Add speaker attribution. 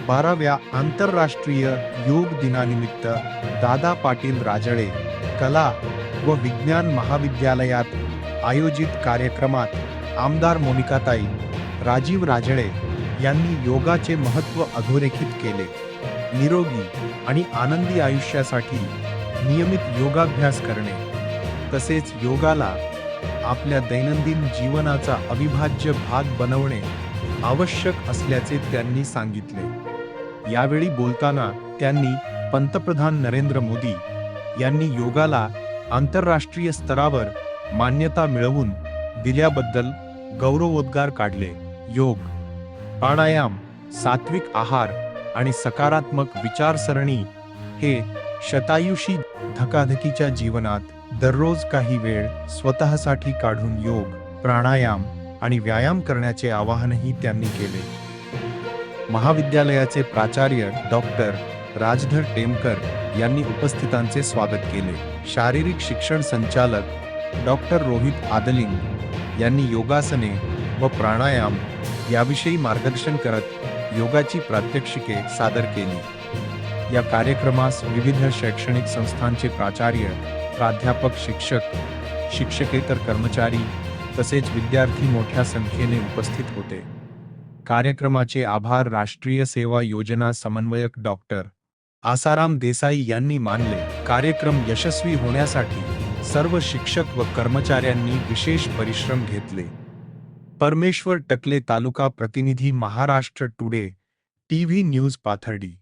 Speaker 1: 12व्या आंतरराष्ट्रीय योग दिनानिमित्त दादा पाटील राजळे कला व विज्ञान महाविद्यालयात आयोजित कार्यक्रमात आमदार मोनिकाताई राजीव राजळे यांनी योगाचे महत्त्व अधोरेखित केले। निरोगी आणि आनंदी आयुष्यासाठी नियमित योगाभ्यास करणे तसेच योगाला आपल्या दैनंदिन जीवनाचा अविभाज्य भाग बनवणे आवश्यक असल्याचे त्यांनी सांगितले। यावेळी बोलताना त्यांनी पंतप्रधान नरेंद्र मोदी यांनी योगाला आंतरराष्ट्रीय स्तरावर मान्यता मिळवून दिल्याबद्दल गौरवोद्गार काढले। योग, प्राणायाम, सात्विक आहार आणि सकारात्मक विचारसरणी हे शतायुषी धकाधकीच्या जीवनात दररोज काही वेळ स्वतःसाठी काढून योग, प्राणायाम आणि व्यायाम करण्याचे आवाहनही त्यांनी केले। महाविद्यालयाचे प्राचार्य डॉक्टर राजधर टेमकर यांनी उपस्थितांचे स्वागत केले। शारीरिक शिक्षण संचालक डॉक्टर रोहित आदलिंग यांनी योगासने व प्राणायाम याविषयी मार्गदर्शन करत योगाची प्रात्यक्षिके सादर केली। या कार्यक्रमास विविध शैक्षणिक संस्थांचे प्राचार्य, प्राध्यापक, शिक्षक, शिक्षकेतर कर्मचारी तसेच विद्यार्थी मोठ्या संख्येने उपस्थित होते। कार्यक्रमाचे आभार राष्ट्रीय सेवा योजना समन्वयक डॉक्टर आसाराम देसाई यांनी मानले। कार्यक्रम यशस्वी होण्यासाठी सर्व शिक्षक व कर्मचाऱ्यांनी विशेष परिश्रम घेतले। परमेश्वर टकले, तालुका प्रतिनिधी, Maharashtra today TV news, Pathardi.